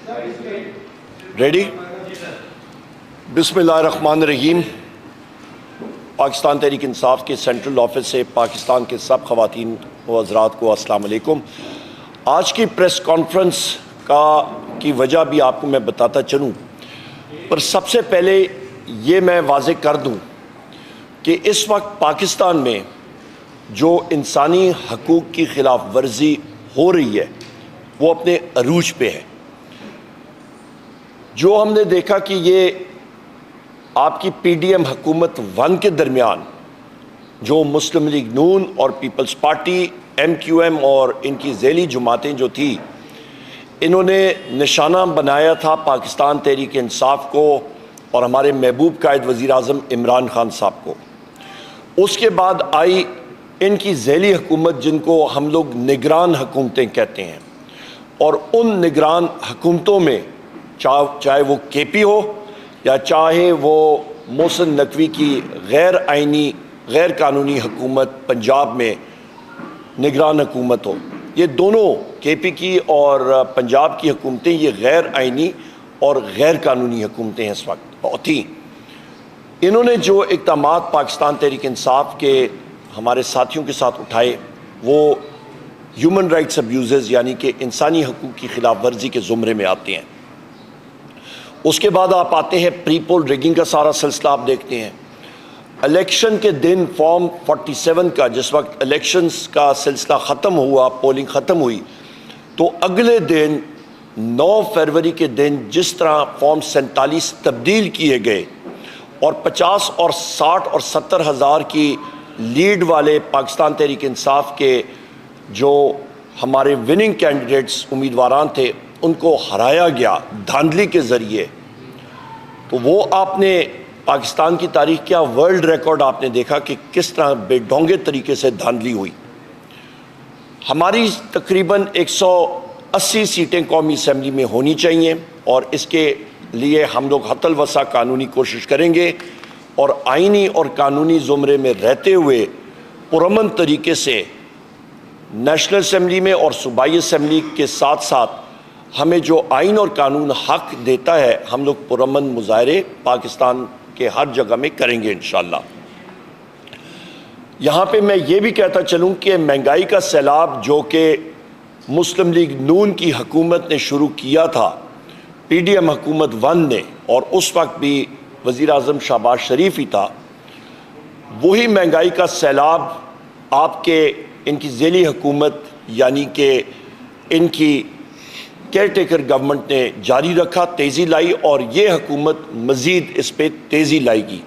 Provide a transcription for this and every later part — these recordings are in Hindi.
रेडी? बिस्मिल्लाहिर्रहमानिर्रहीम। पाकिस्तान तहरीक इंसाफ के सेंट्रल ऑफिस से पाकिस्तान के सब ख़वातीन व हज़रात को अस्सलाम वालेकुम। आज की प्रेस कॉन्फ्रेंस की वजह भी आपको मैं बताता चलूँ, पर सबसे पहले ये मैं वाज़े कर दूँ कि इस वक्त पाकिस्तान में जो इंसानी हकूक़ की ख़िलाफ़ वर्जी हो रही है वो अपने अरूज पे है। जो हमने देखा कि ये आपकी PDM हुकूमत 1 के दरमियान जो मुस्लिम लीग नून और पीपल्स पार्टी MQM और इनकी ज़ैली जमातें जो थी, इन्होंने निशाना बनाया था पाकिस्तान तहरीक इंसाफ को और हमारे महबूब कायद वज़ीर आज़म इमरान खान साहब को। उसके बाद आई इनकी ज़ैली हुकूमत जिनको हम लोग निगरान हुकूमतें कहते हैं, और उन निगरान हुकूमतों में चाहे वो KP हो या चाहे वो मोहसिन नकवी की गैर आइनी गैर कानूनी हुकूमत पंजाब में निगरान हुकूमत हो, ये दोनों KP की और पंजाब की हुकूमतें ये गैर आइनी और गैर कानूनी हुकूमतें हैं इस वक्त बहुत ही। इन्होंने जो इक़दामात पाकिस्तान तहरीक इंसाफ के हमारे साथियों के साथ उठाए वो ह्यूमन राइट्स अब्यूज़ यानी कि इंसानी हकूक़ की ख़िलाफ़ वर्जी के ज़ुमरे में आते हैं। उसके बाद आप आते हैं प्री पोल रिगिंग का सारा सिलसिला आप देखते हैं। इलेक्शन के दिन फॉर्म 47 का जिस वक्त इलेक्शंस का सिलसिला ख़त्म हुआ, पोलिंग ख़त्म हुई, तो अगले दिन 9 फरवरी के दिन जिस तरह फॉर्म 47 तब्दील किए गए और 50 और 60 और 70 हज़ार की लीड वाले पाकिस्तान तहरीक इंसाफ के जो हमारे विनिंग कैंडिडेट्स उम्मीदवारान थे उनको हराया गया धांधली के ज़रिए, तो वो आपने पाकिस्तान की तारीख़ क्या वर्ल्ड रिकॉर्ड आपने देखा कि किस तरह बेढोंगे तरीके से धांधली हुई। हमारी तकरीबन 180 सीटें कौमी असम्बली में होनी चाहिए और इसके लिए हम लोग हतल वसा कानूनी कोशिश करेंगे और आइनी और कानूनी ज़ुमरे में रहते हुए पुरअमन तरीके से नेशनल असम्बली में और सूबाई असम्बली के साथ साथ हमें जो आइन और कानून हक देता है हम लोग पुरअमन मुज़ाहरे पाकिस्तान के हर जगह में करेंगे इंशाअल्लाह। यहाँ पे मैं ये भी कहता चलूँ कि महंगाई का सैलाब जो कि मुस्लिम लीग नून की हुकूमत ने शुरू किया था, PDM हुकूमत 1 ने, और उस वक्त भी वज़ीर आज़म शहबाज शरीफ ही था, वही महंगाई का सैलाब आपके इनकी ज़ैली हुकूमत यानी कि इनकी केयर टेकर गवर्नमेंट ने जारी रखा, तेज़ी लाई, और ये हुकूमत मज़ीद इस पर तेज़ी लाएगी।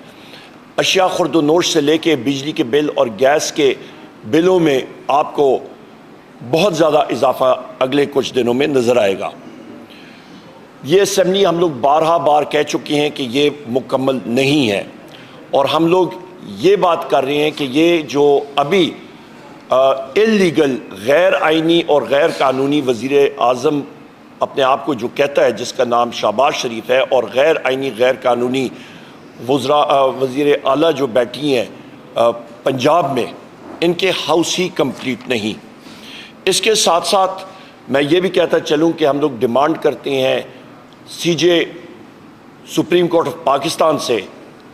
अशिया खुर्द व नोश से लेके बिजली के बिल और गैस के बिलों में आपको बहुत ज़्यादा इजाफ़ा अगले कुछ दिनों में नज़र आएगा। ये असम्बली हम लोग बार कह चुके हैं कि ये मुकम्मल नहीं है, और हम लोग ये बात कर रहे हैं कि ये जो अभी इल्लीगल गैर आइनी और गैर कानूनी वज़ीर आज़म अपने आप को जो कहता है जिसका नाम शहबाज शरीफ है, और गैर आइनी गैर कानूनी वज़ीर आला जो बैठी हैं पंजाब में, इनके हाउस ही कंप्लीट नहीं। इसके साथ साथ मैं ये भी कहता चलूँ कि हम लोग डिमांड करते हैं CJ supreme court of Pakistan से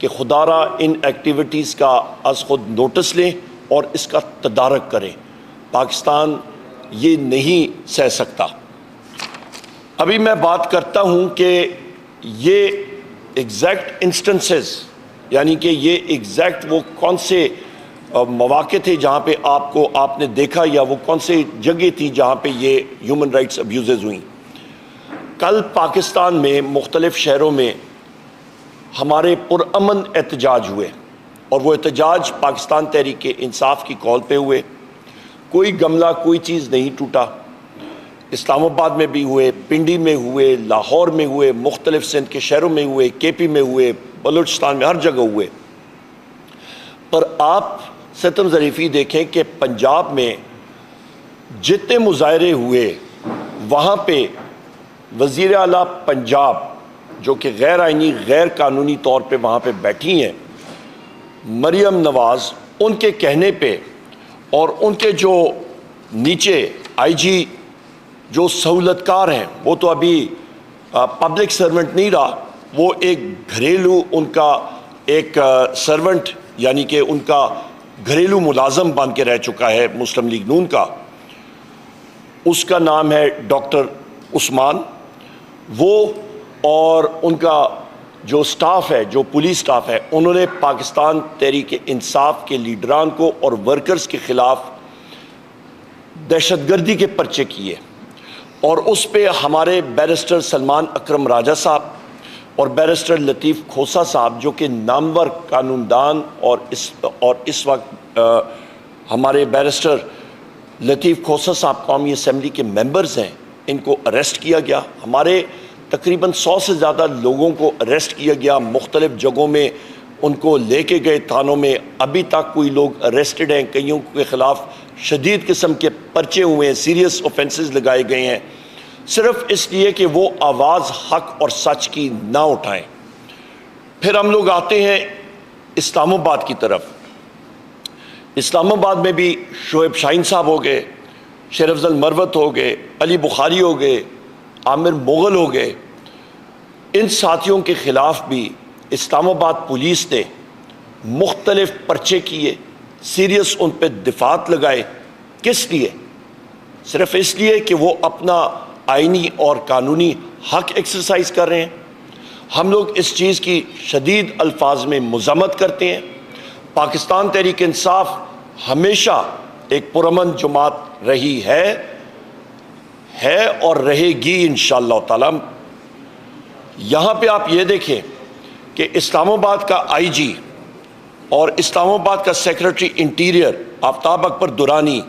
कि खुदारा इन एक्टिविटीज़ का अज़ खुद नोटिस लें और इसका तदारक करें। पाकिस्तान ये नहीं सह सकता। अभी मैं बात करता हूँ कि ये एग्जैक्ट इंस्टेंसेस यानी कि ये एग्जैक्ट वो कौन से मौके थे जहाँ पे आपने देखा, या वो कौन से जगह थी जहाँ पे ये ह्यूमन राइट्स अब्यूज़ हुई। कल पाकिस्तान में मुख्तलिफ़ शहरों में हमारे पुरअमन एहतजाज हुए, और वो एहतजाज पाकिस्तान तहरीक इंसाफ की कॉल पे हुए। कोई गमला कोई चीज़ नहीं टूटा। इस्लामाबाद में भी हुए, पिंडी में हुए, लाहौर में हुए, मुख्तलिफ़ सिंध के शहरों में हुए, KP में हुए, बलूचिस्तान में, हर जगह हुए। पर आप सितम ज़रीफ़ी देखें कि पंजाब में जितने मुज़ाहरे हुए वहाँ पे वज़ीर आला पंजाब जो कि गैर आइनी गैर कानूनी तौर पे वहाँ पे बैठी हैं, मरियम नवाज़, उनके कहने पे और उनके जो नीचे IG जो सहूलतकार हैं वो तो अभी पब्लिक सर्वेंट नहीं रहा, वो एक घरेलू उनका एक सर्वेंट यानी कि उनका घरेलू मुलाजम बन के रह चुका है मुस्लिम लीग नून का। उसका नाम है डॉक्टर उस्मान। वो और उनका जो स्टाफ है, जो पुलिस स्टाफ है, उन्होंने पाकिस्तान तहरीक इंसाफ के लीडरान को और वर्कर्स के ख़िलाफ़ दहशतगर्दी के पर्चे किए और उस पे हमारे बैरिस्टर सलमान अकरम राजा साहब और बैरिस्टर लतीफ़ खोसा साहब, जो कि नामवर कानूनदान और इस वक्त हमारे बैरिस्टर लतीफ़ खोसा साहब कौमी असम्बली के मेंबर्स हैं, इनको अरेस्ट किया गया। हमारे तकरीबन 100 से ज़्यादा लोगों को अरेस्ट किया गया, मुख्तलिफ़ जगहों में उनको लेके गए थानों में। अभी तक कोई लोग अरेस्टेड हैं, कईयों के ख़िलाफ़ शदीद किस्म के पर्चे हुए हैं, सीरियस ऑफेंसेस लगाए गए हैं, सिर्फ इसलिए कि वो आवाज़ हक और सच की ना उठाएं। फिर हम लोग आते हैं इस्लामाबाद की तरफ। इस्लामाबाद में भी शोएब शाहीन साहब हो गए, शेर अफजल मरवत हो गए, अली बुखारी हो गए, आमिर मुगल हो गए। इन साथियों के ख़िलाफ़ भी इस्लामाबाद पुलिस ने मुख्तलिफ पर्चे किए, सीरियस उन पर दिफात लगाए। किस लिए? सिर्फ इसलिए कि वो अपना आइनी और कानूनी हक एक्सरसाइज कर रहे हैं। हम लोग इस चीज़ की शदीद अल्फाज में मज़म्मत करते हैं। पाकिस्तान तहरीक इंसाफ हमेशा एक पुरअमन जमात रही है और रहेगी इंशाअल्लाह ताला। यहाँ पे आप ये देखें कि इस्लामाबाद का आईजी और इस्लामाबाद का secretary interior Aftab Akbar Durrani,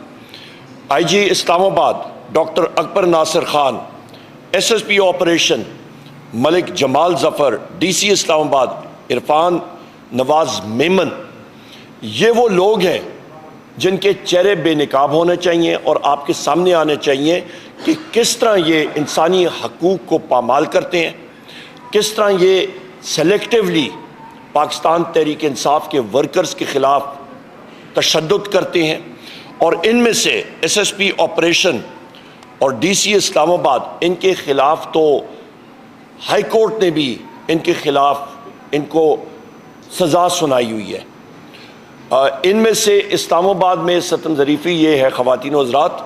IG Islamabad doctor Akbar Nasir Khan, SSP operation Malik Jamal Zafar, DC Islamabad Irfan Nawaz Memon, ये वो लोग हैं जिनके चेहरे बेनकाब होने चाहिए और आपके सामने आने चाहिए कि किस तरह ये इंसानी हकूक़ को पामाल करते हैं, किस तरह ये सेलेक्टिवली पाकिस्तान तहरीक इंसाफ के वर्कर्स के ख़िलाफ़ तशद्दुद करते हैं। और इनमें से एसएसपी ऑपरेशन और डीसी इस्लामाबाद, इनके ख़िलाफ़ तो हाई कोर्ट ने भी इनके ख़िलाफ़ इनको सज़ा सुनाई हुई है। इनमें से इस्लामाबाद में सतन ज़रीफ़ी ये है ख़वातीन व हज़रात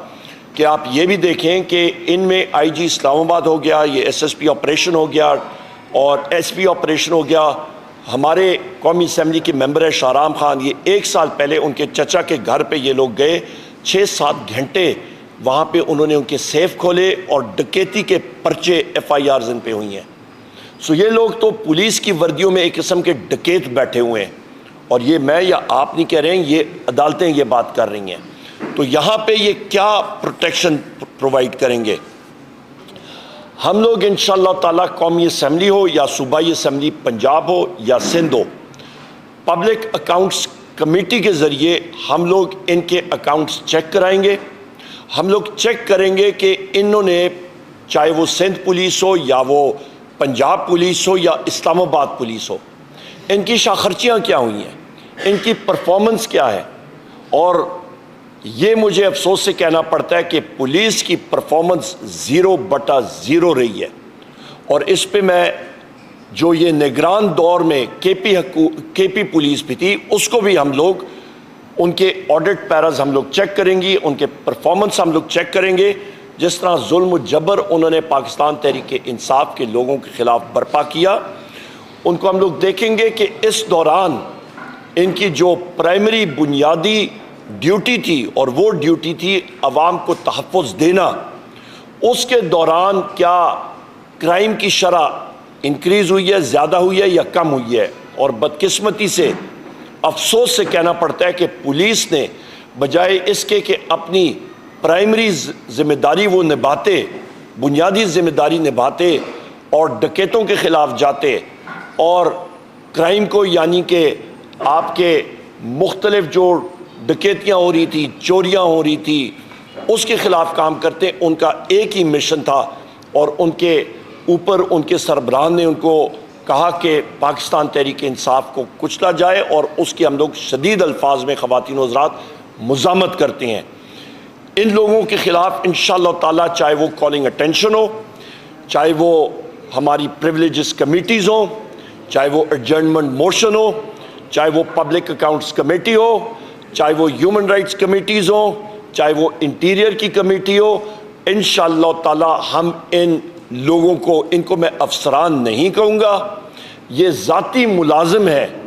कि आप ये भी देखें कि इनमें आईजी इस्लामाबाद हो गया, ये एसएसपी ऑपरेशन हो गया और एसपी ऑपरेशन हो गया। हमारे कौमी असम्बली के मेंबर है शाहराम खान, ये 1 साल पहले उनके चचा के घर पे ये लोग गए, 6-7 घंटे वहाँ पे उन्होंने उनके सेफ खोले और डकैती के पर्चे FIRs इन पे हुई हैं। सो ये लोग तो पुलिस की वर्दियों में एक किस्म के डकैत बैठे हुए हैं और ये मैं या आप नहीं कह रहे हैं, ये अदालतें ये बात कर रही हैं। तो यहाँ पे ये क्या प्रोटेक्शन प्रोवाइड करेंगे? हम लोग इंशाअल्लाह ताला कौमी असम्बली हो या सूबाई असम्बली पंजाब हो या सिंध हो, पब्लिक अकाउंट्स कमेटी के ज़रिए हम लोग इनके अकाउंट्स चेक कराएंगे। हम लोग चेक करेंगे कि इन्होंने, चाहे वो सिंध पुलिस हो या वो पंजाब पुलिस हो या इस्लामाबाद पुलिस हो, इनकी शाखर्चियाँ क्या हुई हैं, इनकी परफॉर्मेंस क्या है। और ये मुझे अफसोस से कहना पड़ता है कि पुलिस की परफॉर्मेंस 0/0 रही है। और इस पे मैं, जो ये निगरान दौर में केपी पुलिस भी थी, उसको भी हम लोग उनके ऑडिट पैराज हम लोग चेक करेंगे, उनके परफॉर्मेंस हम लोग चेक करेंगे। जिस तरह जुल्म जबर उन्होंने पाकिस्तान तहरीक इंसाफ के लोगों के ख़िलाफ़ बर्पा किया, उनको हम लोग देखेंगे कि इस दौरान इनकी जो प्राइमरी बुनियादी ड्यूटी थी, और वो ड्यूटी थी अवाम को तहफ़्फ़ुज़ देना, उसके दौरान क्या क्राइम की शरह इंक्रीज़ हुई है, ज़्यादा हुई है या कम हुई है। और बदकिस्मती से, अफसोस से कहना पड़ता है कि पुलिस ने बजाय इसके कि अपनी प्राइमरी ज़िम्मेदारी वो निभाते, बुनियादी ज़िम्मेदारी निभाते और डकैतों के ख़िलाफ़ जाते और क्राइम को, यानी कि आपके मुख्तलिफ जो डकैतियाँ हो रही थी, चोरियाँ हो रही थी, उसके ख़िलाफ़ काम करते। उनका एक ही मिशन था और उनके ऊपर उनके सरबराह ने उनको कहा कि पाकिस्तान तहरीक इंसाफ को कुचला जाए और उसके हम लोग शदीद अल्फाज में ख़वातीन व हज़रात मुज़ामत करते हैं। इन लोगों के ख़िलाफ़ इंशाअल्लाह ताला, चाहे वो कॉलिंग अटेंशन हो, चाहे वो हमारी प्रिविलेजेस कमिटीज़ हों, चाहे वो एडजर्नमेंट मोशन हो, चाहे वो पब्लिक अकाउंट्स कमेटी हो, चाहे वो ह्यूमन राइट्स कमेटीज़ हो, चाहे वो इंटीरियर की कमेटी हो, इंशाअल्लाह ताला हम इन लोगों को, इनको मैं अफसरान नहीं कहूँगा, ये ज़ाती मुलाजिम है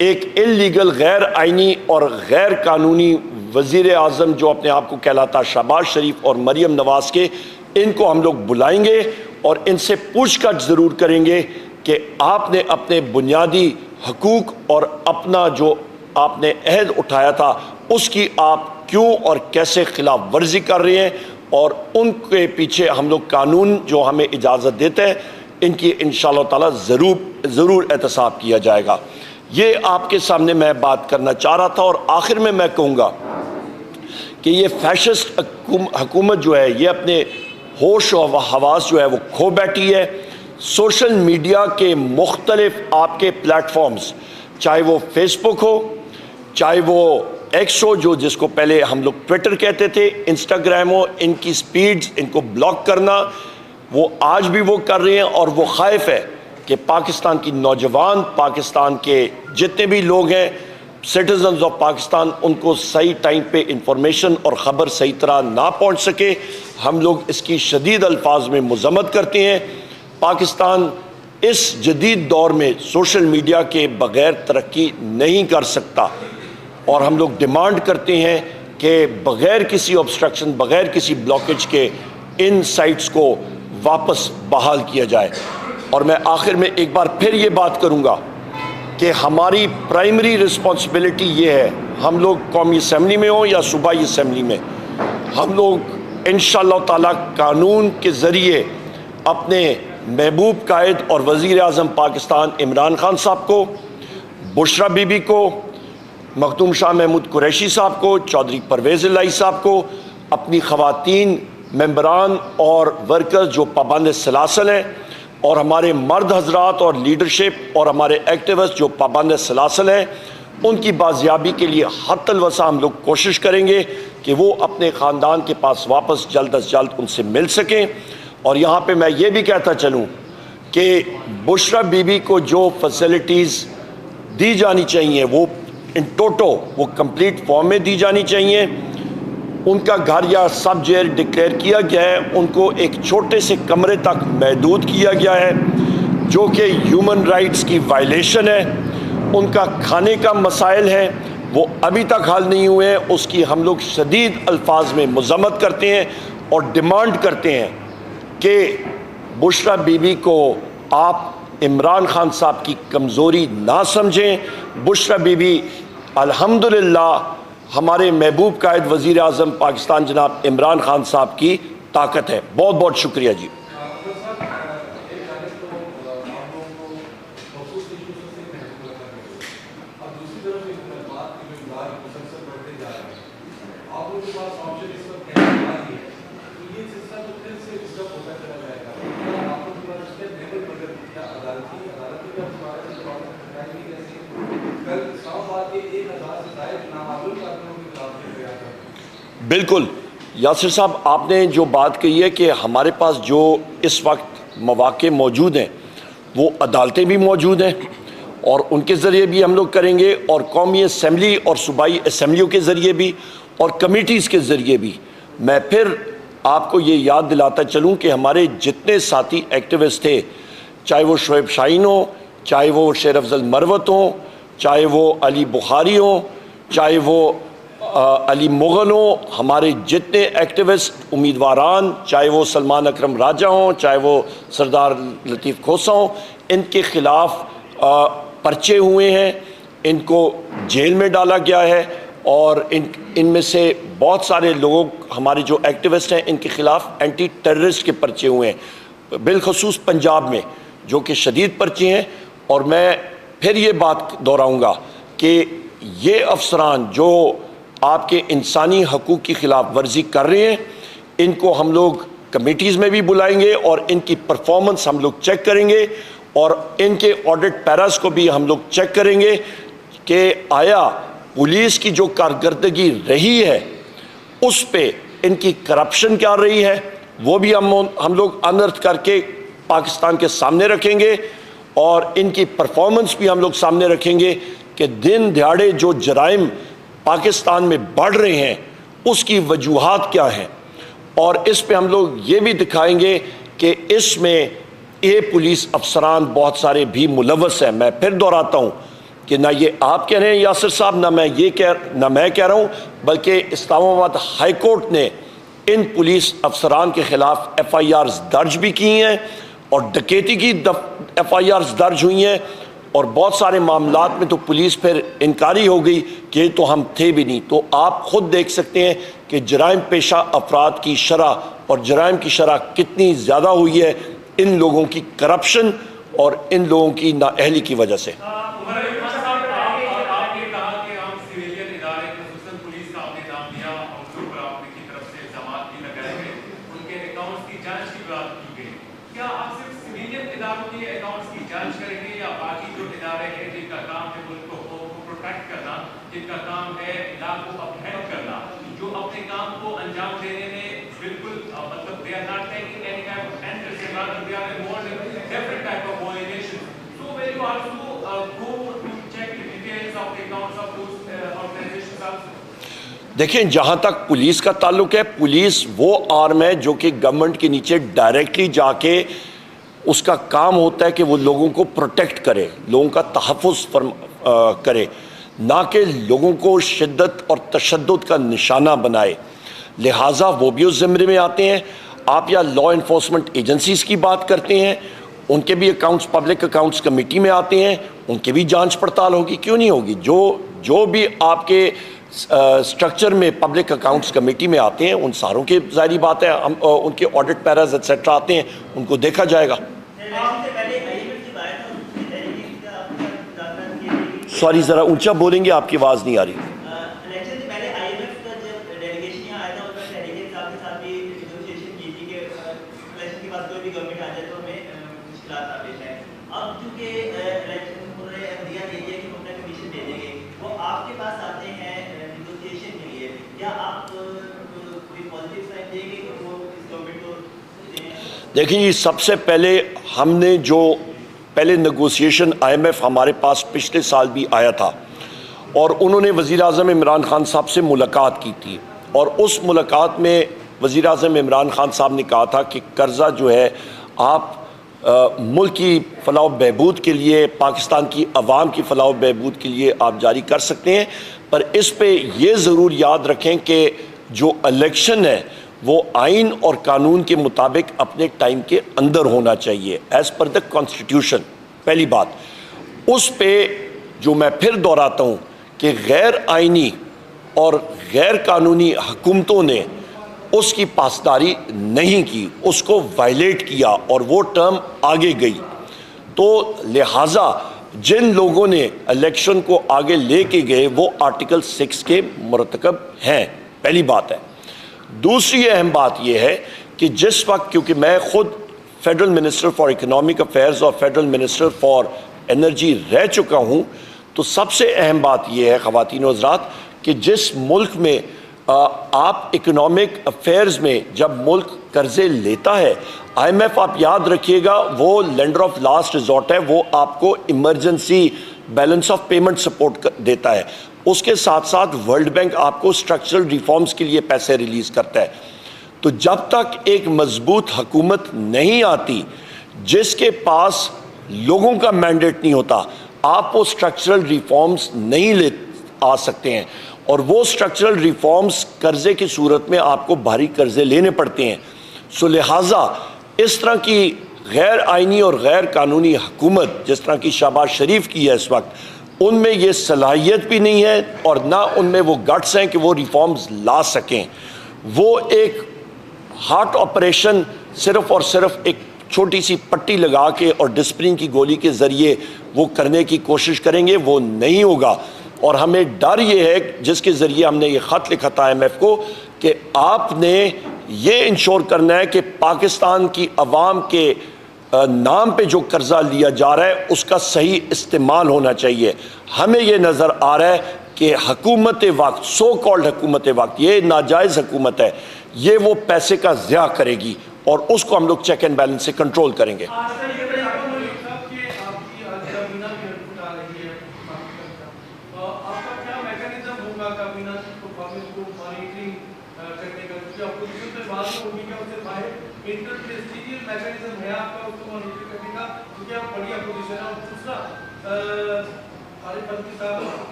एक इल्लीगल गैर आइनी और गैर कानूनी वज़ीर आज़म जो अपने आप को कहलाता शहबाज शरीफ और मरियम नवाज़ के, इनको हम लोग बुलाएंगे और इनसे पूछताछ ज़रूर करेंगे कि आपने अपने बुनियादी हकूक़ और अपना जो आपने अहद उठाया था उसकी आप क्यों और कैसे खिलाफ वर्जी कर रहे हैं, और उनके पीछे हम लोग कानून जो हमें इजाज़त देते हैं इनकी इंशाअल्लाह ताला ज़रूर एहतसाब किया जाएगा। ये आपके सामने मैं बात करना चाह रहा था। और आखिर में मैं कहूँगा कि ये फैशिस्ट हुकूमत जो है ये अपने होश और हवास जो है वो खो बैठी है। सोशल मीडिया के मुख्तलिफ आपके प्लेटफॉर्म्स, चाहे वो फेसबुक हो, चाहे वो एक्स हो जो जिसको पहले हम लोग ट्विटर कहते थे, इंस्टाग्राम हो, इनकी स्पीड्स, इनको ब्लॉक करना वो आज भी वो कर रहे हैं। और वो ख़ाइफ है कि पाकिस्तान की नौजवान, पाकिस्तान के जितने भी लोग हैं, सिटीजन्स ऑफ पाकिस्तान, उनको सही टाइम पे इंफॉर्मेशन और ख़बर सही तरह ना पहुंच सके। हम लोग इसकी शदीद अल्फाज में मज़म्मत करते हैं। पाकिस्तान इस जदीद दौर में सोशल मीडिया के बग़ैर तरक्की नहीं कर सकता, और हम लोग डिमांड करते हैं कि बग़ैर किसी ऑब्स्ट्रक्शन, बग़ैर किसी ब्लॉकेज के इन साइट्स को वापस बहाल किया जाए। और मैं आखिर में एक बार फिर ये बात करूँगा कि हमारी प्राइमरी रिस्पॉन्सिबिलिटी ये है, हम लोग कौमी असम्बली में हो या सूबाई असम्बली में, हम लोग इंशाअल्लाह ताला कानून के ज़रिए अपने महबूब कायद और वज़ीर आज़म पाकिस्तान इमरान खान साहब को, बुशरा बीबी को, मखदूम शाह महमूद कुरैशी साहब को, चौधरी परवेज़ इलाही साहब को, अपनी ख़वातीन मेंबरान और वर्कर्स जो पाबंद सलासल हैं, और हमारे मर्द हजरात और लीडरशिप और हमारे एक्टिविस्ट जो पाबंद सलासल हैं, उनकी बाजियाबी के लिए हत्तल वसा हम लोग कोशिश करेंगे कि वो अपने ख़ानदान के पास वापस जल्द अज जल्द उनसे मिल सकें। और यहाँ पे मैं ये भी कहता चलूँ कि बुशरा बीबी को जो फैसिलिटीज़ दी जानी चाहिए वो इन टोटो वो कंप्लीट फॉर्म में दी जानी चाहिए। उनका घर या सब जेल डिक्लेयर किया गया है, उनको एक छोटे से कमरे तक महदूद किया गया है जो कि ह्यूमन राइट्स की वायलेशन है। उनका खाने का मसाइल है वो अभी तक हल नहीं हुए हैं, उसकी हम लोग शदीद अल्फाज में मज़म्मत करते हैं और डिमांड करते हैं कि बुशरा बीबी को आप इमरान खान साहब की कमज़ोरी ना समझें। बुशरा बीबी अल्हम्दुलिल्लाह हमारे महबूब कायद वज़ीर आज़म पाकिस्तान जनाब इमरान खान साहब की ताकत है। बहुत बहुत शुक्रिया जी। बिल्कुल यासिर साहब, आपने जो बात कही है कि हमारे पास जो इस वक्त मौक़े मौजूद हैं वो अदालतें भी मौजूद हैं और उनके ज़रिए भी हम लोग करेंगे, और कौमी असम्बली और सूबाई असम्बलियों के ज़रिए भी और कमेटीज़ के ज़रिए भी। मैं फिर आपको ये याद दिलाता चलूँ कि हमारे जितने साथी एक्टिविस्ट थे, चाहे वो शोएब शाहीन हो, चाहे वो शेर अफजल मरवत हो, चाहे वो अली बुखारी हो, चाहे वो अली मुग़ल हो, हमारे जितने एक्टिविस्ट उम्मीदवारान, चाहे वो सलमान अकरम राजा हों, चाहे वो सरदार लतीफ़ खोसा हों, इनके ख़िलाफ़ पर्चे हुए हैं, इनको जेल में डाला गया है, और इनमें से बहुत सारे लोग हमारे जो एक्टिविस्ट हैं इनके ख़िलाफ़ एंटी टेररिस्ट के पर्चे हुए हैं, बिलखसूस पंजाब में, जो कि शदीद पर्चे हैं। और मैं फिर ये बात दोहराऊँगा कि ये अफसरान जो आपके इंसानी हकूक़ की ख़िलाफ़ वर्जी कर रहे हैं, इनको हम लोग कमेटीज़ में भी बुलाएंगे और इनकी परफॉर्मेंस हम लोग चेक करेंगे, और इनके ऑडिट पैरास को भी हम लोग चेक करेंगे कि आया पुलिस की जो कारकर्दगी रही है उस पे इनकी करप्शन क्या रही है, वो भी हम लोग अनर्थ करके पाकिस्तान के सामने रखेंगे और इनकी परफॉर्मेंस भी हम लोग सामने रखेंगे कि दिन दिहाड़े जो जराइम पाकिस्तान में बढ़ रहे हैं उसकी वजूहात क्या हैं, और इस पे हम लोग ये भी दिखाएंगे कि इसमें ये पुलिस अफसरान बहुत सारे भी मुलव्वस हैं। मैं फिर दोहराता हूँ कि ना ये आप कह रहे हैं यासिर साहब, ना मैं कह रहा हूँ, बल्कि इस्लामाबाद हाई कोर्ट ने इन पुलिस अफसरान के खिलाफ FIRs दर्ज भी की हैं और डकैती की FIRs दर्ज हुई हैं, और बहुत सारे मामलात में तो पुलिस फिर इनकारी हो गई कि तो हम थे भी नहीं। तो आप खुद देख सकते हैं कि जराइम पेशा अफराद की शरह और जराइम की शरह कितनी ज़्यादा हुई है इन लोगों की करप्शन और इन लोगों की नाअहली की वजह से। जिनका काम है इलाकों को अपहेड करना, जो अपने काम को अंजाम देने में बिल्कुल मतलब they are not taking any kind of interest in rather they are involved in different type of violations. So when you also go to check the details of the accounts of those organizations also. देखें, जहाँ तक पुलिस का ताल्लुक है, पुलिस वो आर्म है जो कि गवर्नमेंट के नीचे डायरेक्टली जाके उसका काम होता है कि वो लोगों को प्रोटेक्ट करे, लोगों का तहफ़्फ़ुज़ करे, ना कि लोगों को शिद्दत और तशद्दुद का निशाना बनाए। लिहाजा वो भी उस ज़िम्मे में आते हैं। आप या लॉ इन्फोर्समेंट एजेंसीज़ की बात करते हैं, उनके भी अकाउंट्स पब्लिक अकाउंट्स कमेटी में आते हैं, उनकी भी जांच पड़ताल होगी, क्यों नहीं होगी। जो भी आपके स्ट्रक्चर में पब्लिक अकाउंट्स कमेटी में आते हैं उन सारों की ज़ाहिर बात है हम उनके ऑडिट पैराज एक्सेट्रा आते हैं, उनको देखा जाएगा। सॉरी, ज़रा ऊंचा बोलेंगे, आपकी आवाज़ नहीं आ रही। इलेक्शन से पहले IMF का जब डेलीगेशन यहाँ आया था, उसमें डेलीगेट साहब के साथ भी नेगोशिएशन की थी कि इलेक्शन के बाद कोई भी गवर्नमेंट आ जाए तो हमें मुश्किलात पेश आए। अब चूँकि इलेक्शन उन्होंने दिया दे दिया कि अपना कमीशन दे देंगे, वो आपके पास आते हैं नेगोशिएशन के लिए, क्या आप कोई पॉजिटिव साइन देंगे कि वो इस गवर्नमेंट को? देखिए, सबसे पहले हमने जो पहले नेगोशिएशन IMF हमारे पास पिछले साल भी आया था और उन्होंने वज़ीर-ए-आज़म इमरान खान साहब से मुलाकात की थी, और उस मुलाकात में वज़ीर-ए-आज़म इमरान खान साहब ने कहा था कि कर्ज़ा जो है आप मुल्क की फ़लाह बहबूद के लिए, पाकिस्तान की अवाम की फ़लाह बहबूद के लिए आप जारी कर सकते हैं, पर इस पे ये ज़रूर याद रखें कि जो इलेक्शन है वो आइन और कानून के मुताबिक अपने टाइम के अंदर होना चाहिए, एज़ पर द कॉन्स्टिट्यूशन। पहली बात उस पे जो मैं फिर दोहराता हूँ कि गैर आइनी और गैर कानूनी हुकूमतों ने उसकी पासदारी नहीं की, उसको वायलेट किया और वो टर्म आगे गई। तो लिहाजा जिन लोगों ने इलेक्शन को आगे लेके गए वो आर्टिकल 6 के मुरतकब हैं, पहली बात है। दूसरी अहम बात यह है कि जिस वक्त, क्योंकि मैं खुद federal minister for economic affairs और फेडरल मिनिस्टर फॉर एनर्जी रह चुका हूँ, तो सबसे अहम बात यह है ख़वातीन और हज़रात कि जिस मुल्क में आप इकोनॉमिक अफेयर्स में जब मुल्क कर्ज़े लेता है, IMF आप याद रखिएगा वो लेंडर ऑफ लास्ट रिजॉर्ट है, वो आपको emergency balance of payment support देता है। उसके साथ साथ वर्ल्ड बैंक आपको स्ट्रक्चरल रिफॉर्म्स के लिए पैसे रिलीज़ करता है। तो जब तक एक मजबूत हुकूमत नहीं आती जिसके पास लोगों का मैंडेट नहीं होता, आप वो स्ट्रक्चरल रिफॉर्म्स नहीं ले आ सकते हैं, और वो स्ट्रक्चरल रिफॉर्म्स कर्ज़े की सूरत में आपको भारी कर्ज़े लेने पड़ते हैं। सो लिहाजा इस तरह की गैर आइनी और गैर कानूनी हुकूमत जिस तरह की शहबाज शरीफ की है इस वक्त, उनमें ये सलाहियत भी नहीं है और ना उनमें वो गट्स हैं कि वो रिफॉर्म्स ला सकें। वो एक हार्ट ऑपरेशन सिर्फ़ और सिर्फ एक छोटी सी पट्टी लगा के और डिस्प्रिन की गोली के ज़रिए वो करने की कोशिश करेंगे, वो नहीं होगा। और हमें डर ये है, जिसके ज़रिए हमने ये ख़त लिखा था IMF को, कि आपने ये इंश्योर करना है कि पाकिस्तान की अवाम के नाम पे जो कर्ज़ा लिया जा रहा है उसका सही इस्तेमाल होना चाहिए। हमें ये नज़र आ रहा है कि हुकूमत वक्त, सो कॉल्ड हुकूमत वक्त, ये नाजायज़ हुकूमत है, ये वो पैसे का ज़िया करेगी और उसको हम लोग चेक एंड बैलेंस से कंट्रोल करेंगे। आज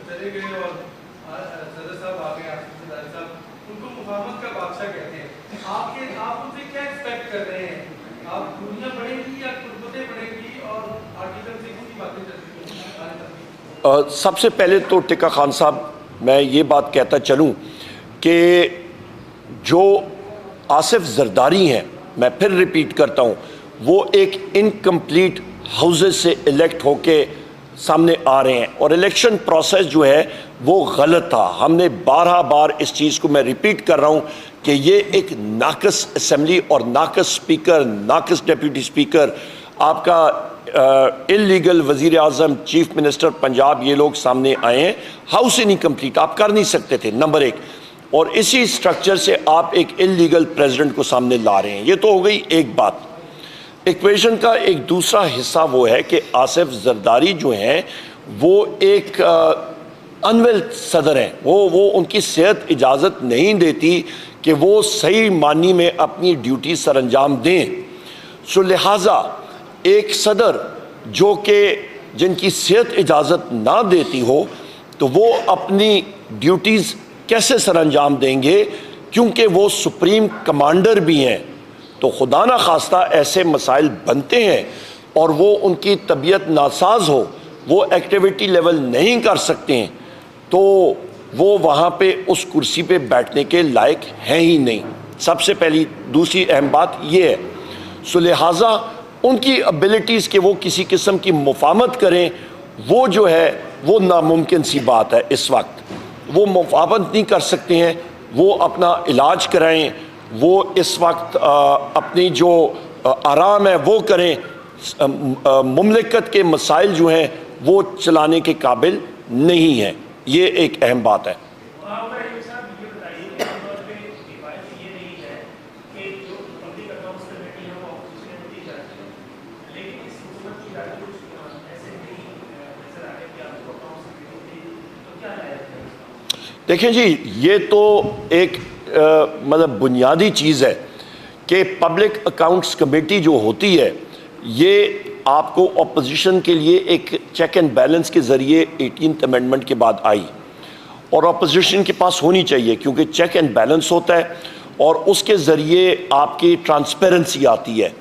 चले गए और सदर साहब आ गए, उनको मुफाहमत का बादशाह कहते हैं। आप उनसे क्या एक्सपेक्ट कर रहे हैं? आप दुनिया बढ़ेगी या कुर्बतें बढ़ेगी और आर्टिकल 6 की बातें चलती हैं? सबसे पहले तो टिक्का खान साहब, मैं ये बात कहता चलूँ कि जो आसिफ जरदारी हैं, मैं फिर रिपीट करता हूँ, वो एक इनकम्प्लीट हाउसेस से इलेक्ट होके सामने आ रहे हैं और इलेक्शन प्रोसेस जो है वो गलत था। हमने 12 बार इस चीज़ को, मैं रिपीट कर रहा हूँ कि ये एक नाकस असेंबली और नाकस स्पीकर, नाकस डिप्टी स्पीकर, आपका इलीगल वज़ीर आज़म, चीफ मिनिस्टर पंजाब, ये लोग सामने आए हैं। हाउस इनकम्प्लीट आप कर नहीं सकते थे, नंबर 1। और इसी स्ट्रक्चर से आप एक इलीगल प्रेसिडेंट को सामने ला रहे हैं। ये तो हो गई एक बात। इक्वेशन का एक दूसरा हिस्सा वो है कि आसिफ जरदारी जो हैं वो एक अनवेल सदर हैं। वो उनकी सेहत इजाज़त नहीं देती कि वो सही मानी में अपनी ड्यूटी सर अंजाम दें। सो लिहाजा एक सदर जो कि जिनकी सेहत इजाज़त ना देती हो तो वो अपनी ड्यूटीज़ कैसे सर अंजाम देंगे, क्योंकि वो सुप्रीम कमांडर भी हैं। तो खुदा ना खास्ता ऐसे मसाइल बनते हैं और वो उनकी तबीयत नासाज हो, वो एक्टिविटी लेवल नहीं कर सकते हैं, तो वो वहाँ पे उस कुर्सी पे बैठने के लायक हैं ही नहीं। सबसे पहली दूसरी अहम बात ये है। सो लिहाजा उनकी एबिलिटीज़ के वो किसी किस्म की मुफाहमत करें, वो जो है वो नामुमकिन सी बात है। इस वक्त वो मुफाहमत नहीं कर सकते हैं, वो अपना इलाज कराएं, वो इस वक्त अपनी जो आराम है वो करें। मुमलिकत के मसाइल जो हैं वो चलाने के काबिल नहीं हैं। ये एक अहम बात है। देखें जी, ये तो एक मतलब बुनियादी चीज़ है कि पब्लिक अकाउंट्स कमेटी जो होती है ये आपको अपोजिशन के लिए एक चेक एंड बैलेंस के ज़रिए 18th अमेंडमेंट के बाद आई और अपोजिशन के पास होनी चाहिए, क्योंकि चेक एंड बैलेंस होता है और उसके ज़रिए आपकी ट्रांसपेरेंसी आती है।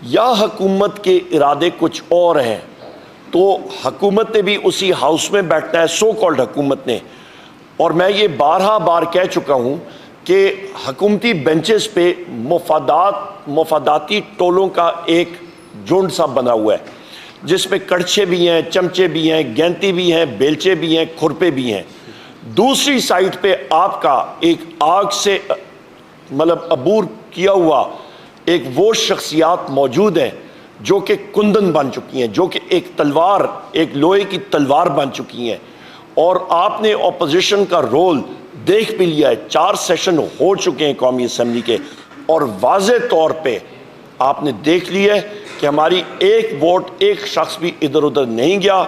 या हुकूमत के इरादे कुछ और हैं तो हुकूमत ने भी उसी हाउस में बैठना है, सो कॉल्ड हुकूमत ने। और मैं ये 12 बार कह चुका हूँ कि हुकूमती बेंचेस पे मुफादाती टोलों का एक झुंड सा बना हुआ है, जिसमें कड़छे भी हैं, चमचे भी हैं, गेंती भी हैं, बेलचे भी हैं, खुरपे भी हैं। दूसरी साइड पे आपका एक आग से मतलब अबूर किया हुआ एक वो शख्सियात मौजूद हैं जो कि कुंदन बन चुकी हैं, जो कि एक तलवार, एक लोहे की तलवार बन चुकी हैं। और आपने अपोजिशन का रोल देख भी लिया है। 4 सेशन हो चुके हैं कौमी असम्बली के और वाज़े तौर पे आपने देख लिया है कि हमारी एक वोट एक शख्स भी इधर उधर नहीं गया।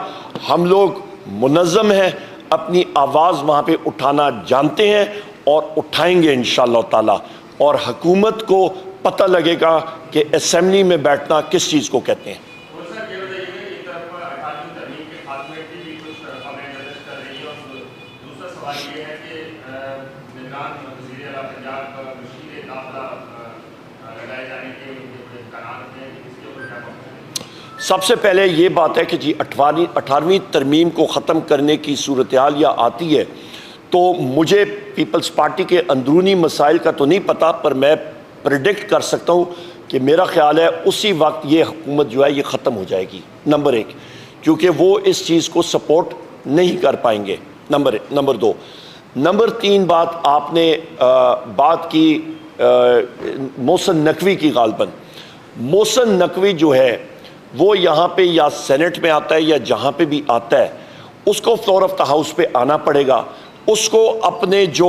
हम लोग मुनज़्ज़म हैं, अपनी आवाज़ वहाँ पे उठाना जानते हैं और उठाएंगे इंशाअल्लाह ताला। और हुकूमत को पता लगेगा कि असम्बली में बैठना किस चीज़ को कहते हैं। सबसे पहले ये बात है कि जी 18वीं तरमीम को ख़त्म करने की सूरत हाल या आती है तो मुझे पीपल्स पार्टी के अंदरूनी मसाइल का तो नहीं पता, पर मैं प्रेडिक्ट कर सकता हूँ कि मेरा ख्याल है उसी वक्त ये हुकूमत जो है ये ख़त्म हो जाएगी। नंबर 1, क्योंकि वो इस चीज़ को सपोर्ट नहीं कर पाएंगे। नंबर 2। नंबर 3 बात आपने बात की मोहसिन नकवी की। गालबन मोहसिन नकवी जो है वो यहाँ पे या सेनेट में आता है या जहाँ पे भी आता है, उसको फ्लोर ऑफ द हाउस पे आना पड़ेगा। उसको अपने जो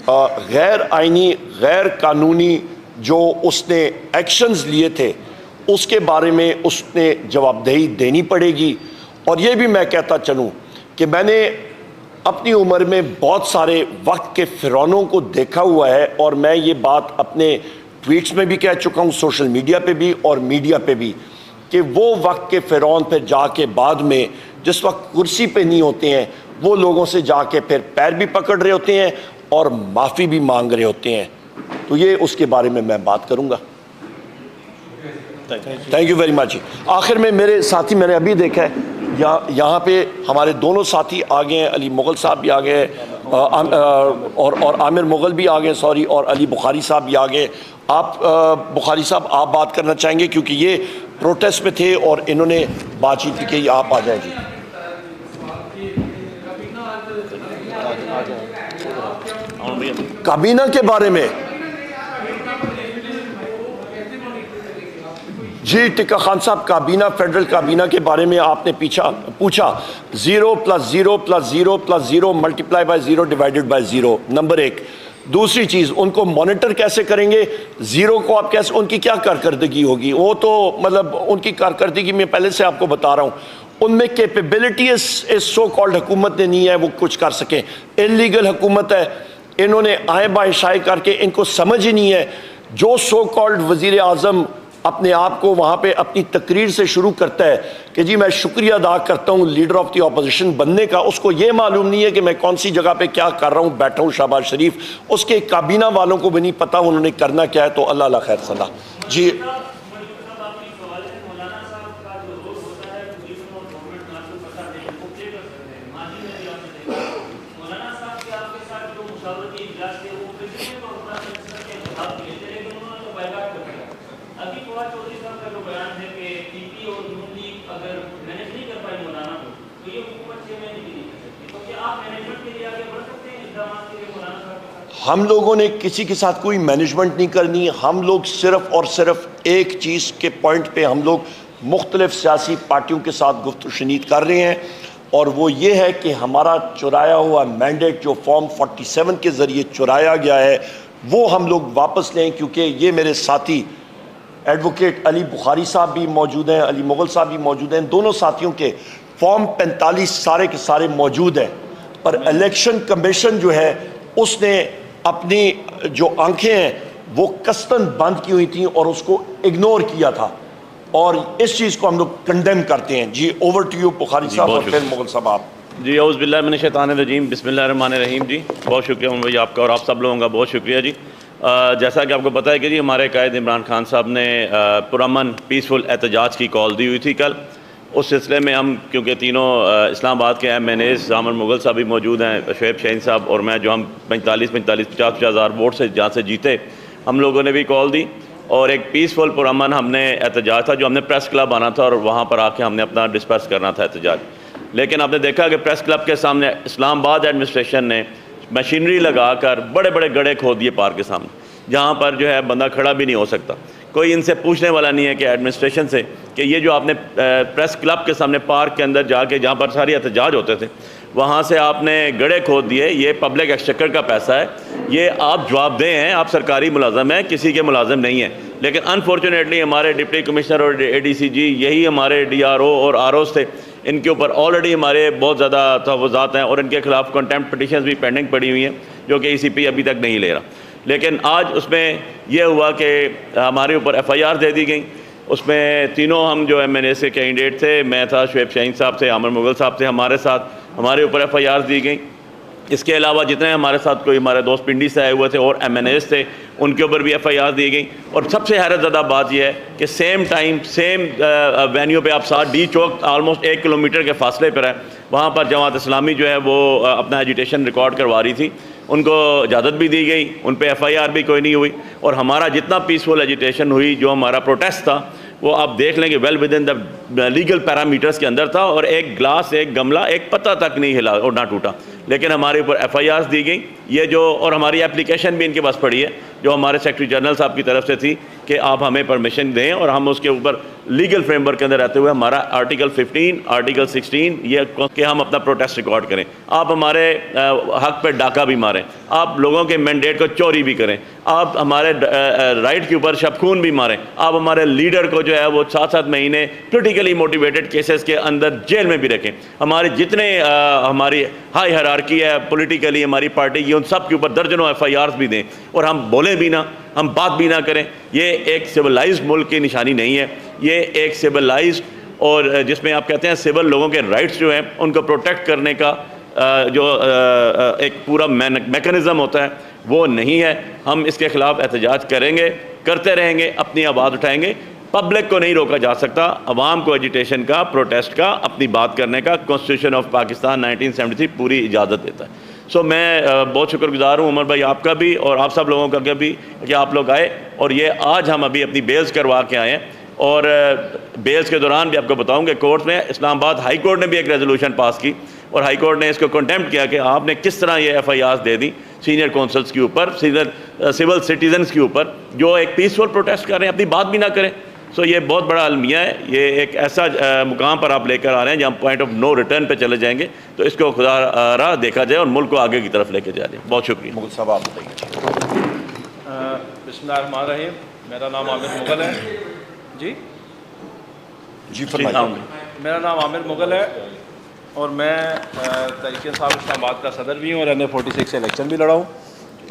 गैर आइनी, गैर कानूनी जो उसने एक्शंस लिए थे उसके बारे में उसने जवाबदेही देनी पड़ेगी। और ये भी मैं कहता चलूँ कि मैंने अपनी उम्र में बहुत सारे वक्त के फ़िरौनों को देखा हुआ है, और मैं ये बात अपने ट्वीट्स में भी कह चुका हूँ, सोशल मीडिया पे भी और मीडिया पे भी, कि वो वक्त के फ़िरौन फिर जाके बाद में जिस वक्त कुर्सी पे नहीं होते हैं वो लोगों से जाके फिर पैर भी पकड़ रहे होते हैं और माफ़ी भी मांग रहे होते हैं। तो ये उसके बारे में मैं बात करूँगा। Thank you very much. आखिर में मेरे साथी मैंने अभी देखा है यहाँ पे हमारे दोनों साथी आ गए हैं, अली मुगल साहब भी आ गए और आमिर मुगल भी आ गए, सॉरी, और अली बुखारी साहब भी आ गए। आप बुखारी साहब आप बात करना चाहेंगे क्योंकि ये प्रोटेस्ट में थे और इन्होंने बातचीत की कि आप आ जाएं जी। काबीना के बारे में जी, टिक्का खान साहब, काबीना, फेडरल काबीना के बारे में आपने पूछा 0 + 0 + 0 + 0 multiply by 0 divided by 0, number 1। दूसरी चीज़, उनको मॉनिटर कैसे करेंगे? ज़ीरो को आप कैसे, उनकी क्या कारकर्दगी होगी? वो तो मतलब उनकी कारकर्दगी में पहले से आपको बता रहा हूँ, उनमें कैपेबिलिटी इस सो कॉल्ड हुकूमत ने नहीं है वो कुछ कर सकें। इलीगल हुकूमत है, इन्होंने आए बाएँ शाए करके, इनको समझ ही नहीं है। जो सो कॉल्ड वज़ीर आज़म अपने आप को वहाँ पे अपनी तकरीर से शुरू करता है कि जी मैं शुक्रिया अदा करता हूँ लीडर ऑफ द ऑपोजिशन बनने का, उसको ये मालूम नहीं है कि मैं कौन सी जगह पे क्या कर रहा हूँ, बैठा हूँ शहबाज शरीफ। उसके काबीना वालों को भी नहीं पता उन्होंने करना क्या है। तो अल्लाह अल्लाह खैर सलाह जी। हम लोगों ने किसी के साथ कोई मैनेजमेंट नहीं करनी। हम लोग सिर्फ और सिर्फ एक चीज़ के पॉइंट पे हम लोग मुख्तलिफ सियासी पार्टियों के साथ गुफ्तगू शनीद कर रहे हैं, और वो ये है कि हमारा चुराया हुआ मैंडेट जो फॉर्म 47 के ज़रिए चुराया गया है वो हम लोग वापस लें। क्योंकि ये मेरे साथी एडवोकेट अली बुखारी साहब भी मौजूद हैं, अली मुगल साहब भी मौजूद हैं, दोनों साथियों के फॉर्म 45 सारे के सारे मौजूद हैं। पर इलेक्शन कमीशन जो है उसने अपनी जो आंखें हैं वो कस्तन बंद की हुई थी और उसको इग्नोर किया था, और इस चीज़ को हम लोग कंडेम करते हैं। जी, ओवर टू यू बुखारी साहब और फिर मुगल साहब आप। जी, औज़ु बिल्लाहि मिनश शैतानिर रजीम, बिस्मिल्लाहिर्रहमानिर्रहीम। जी बहुत शुक्रिया उमर भाई आपका, और आप सब लोगों का बहुत शुक्रिया जी। जैसा कि आपको पता है कि जी हमारे कायद इमरान खान साहब ने पुरअमन पीसफुल एहतजाज की कॉल दी हुई थी कल। उस सिलसिले में हम, क्योंकि तीनों इस्लामाबाद के MNAs आमिर मुगल साहब भी मौजूद हैं, शुएब शाहीन साहब और मैं, जो हम 50 हज़ार वोट से जहाँ से जीते, हम लोगों ने भी कॉल दी और एक पीसफुल पुरअमन हमने एहतजाज था जो हमने प्रेस क्लब आना था और वहाँ पर आके हमने अपना डिस्पर्स करना था एहतजाज। लेकिन आपने देखा कि प्रेस क्लब के सामने इस्लामाबाद एडमिनिस्ट्रेशन ने मशीनरी लगा कर बड़े बड़े गड्ढे खोद दिए पार्क के सामने, जहाँ पर जो है बंदा खड़ा भी नहीं हो सकता। कोई इनसे पूछने वाला नहीं है कि एडमिनिस्ट्रेशन से कि ये जो आपने प्रेस क्लब के सामने पार्क के अंदर जाके, जहाँ पर सारे एहतजाज होते थे, वहाँ से आपने गड्ढे खोद दिए, ये पब्लिक एक्सचेकर का पैसा है, ये आप जवाबदेह हैं, आप सरकारी मुलाजम हैं, किसी के मुलाजम नहीं हैं। लेकिन अनफॉर्चुनेटली हमारे डिप्टी कमिश्नर और ADCG, यही हमारे DRO और ROs थे, इनके ऊपर ऑलरेडी हमारे बहुत ज़्यादा तहफ़्फ़ुज़ात हैं और इनके खिलाफ कंटेम्प्ट पिटिशंस भी पेंडिंग पड़ी हुई हैं जो कि ECP अभी तक नहीं ले रहा। लेकिन आज उसमें यह हुआ कि हमारे ऊपर FIR दे दी गई। उसमें तीनों हम जो MNA के कैंडिडेट थे, मैं था, शुएब शाहीन साहब थे, आमिर मुगल साहब थे, हमारे साथ, हमारे ऊपर FIR दी गई। इसके अलावा जितने हमारे साथ कोई हमारे दोस्त पिंडी से आए हुए थे और MNAs थे, उनके ऊपर भी FIR दी गई। और सबसे हैरतज़दा बात यह है कि सेम टाइम सेम वेन्यू पे आप साथ D चौक ऑलमोस्ट 1 किलोमीटर के फासले पर है, वहाँ पर जमात इस्लामी जो है वो अपना एजुटेशन रिकॉर्ड करवा रही थी, उनको इजाज़त भी दी गई, उन पे FIR भी कोई नहीं हुई। और हमारा जितना पीसफुल एजुटेशन हुई, जो हमारा प्रोटेस्ट था, वो आप देख लेंगे well with in the legal parameters के अंदर था, और एक ग्लास, एक गमला, एक पत्ता तक नहीं हिला और ना टूटा। लेकिन हमारे ऊपर FIRs दी गई, ये जो, और हमारी एप्लीकेशन भी इनके पास पड़ी है जो हमारे सेक्रेटरी जनरल साहब की तरफ से थी कि आप हमें परमिशन दें और हम उसके ऊपर लीगल फ्रेमवर्क के अंदर रहते हुए हमारा आर्टिकल 15, आर्टिकल 16 ये कि हम अपना प्रोटेस्ट रिकॉर्ड करें। आप हमारे हक पर डाका भी मारें, आप लोगों के मैंडेट को चोरी भी करें, आप हमारे राइट के ऊपर शबखून भी मारें, आप हमारे लीडर को जो है वो 7-7 महीने पोलिटिकली मोटिवेटेड केसेस के अंदर जेल में भी रखें। हमारे जितने हमारी हाई हायरार्की है पॉलिटिकली हमारी पार्टी की, उन सब के ऊपर दर्जनों FIRs भी दें और हम बोले भी ना, हम बात भी ना करें। ये एक सिविलाइज्ड मुल्क की निशानी नहीं है, ये एक सिविलाइज्ड और जिसमें आप कहते हैं सिविल लोगों के राइट्स जो हैं उनको प्रोटेक्ट करने का जो एक पूरा मैकेनिज़्म होता है वो नहीं है। हम इसके ख़िलाफ़ एहतजाज करेंगे, करते रहेंगे, अपनी आवाज़ उठाएंगे। पब्लिक को नहीं रोका जा सकता, अवाम को एजिटेशन का, प्रोटेस्ट का, अपनी बात करने का कॉन्स्टिट्यूशन ऑफ पाकिस्तान 1973 पूरी इजाज़त देता है। सो मैं बहुत शुक्रगुजार हूँ उमर भाई आपका भी और आप सब लोगों का भी कि आप लोग आए और ये आज हम अभी अपनी बेल्स करवा के आए हैं। और बेल्स के दौरान भी आपको बताऊँ कि कोर्ट में इस्लामाबाद हाई कोर्ट ने भी एक रेजोल्यूशन पास की और हाई कोर्ट ने इसको कंटेम्प्ट किया कि आपने किस तरह ये FIRs दे दी सीनियर कौंसल्स के ऊपर, सीनियर सिविल सिटीजन्स के ऊपर जो एक पीसफुल प्रोटेस्ट कर रहे हैं, अपनी बात भी ना करें। सो ये बहुत बड़ा अलमिया है, ये एक ऐसा मुकाम पर आप लेकर आ रहे हैं जहाँ पॉइंट ऑफ नो रिटर्न पे चले जाएंगे। तो इसको खुदा रहा देखा जाए और मुल्क को आगे की तरफ लेके जा जाए। बहुत शुक्रिया। मुगल साहब आप बताइए। बिस्मिल्लाहिर्रहमानिर्रहीम। मेरा नाम आमिर मुगल है जी फरमाइए। मेरा नाम आमिर मुगल है और मैं तहरीक इंसाफ इस्लामाबाद का सदर भी हूँ और NA 46 से इलेक्शन भी लड़ा हूँ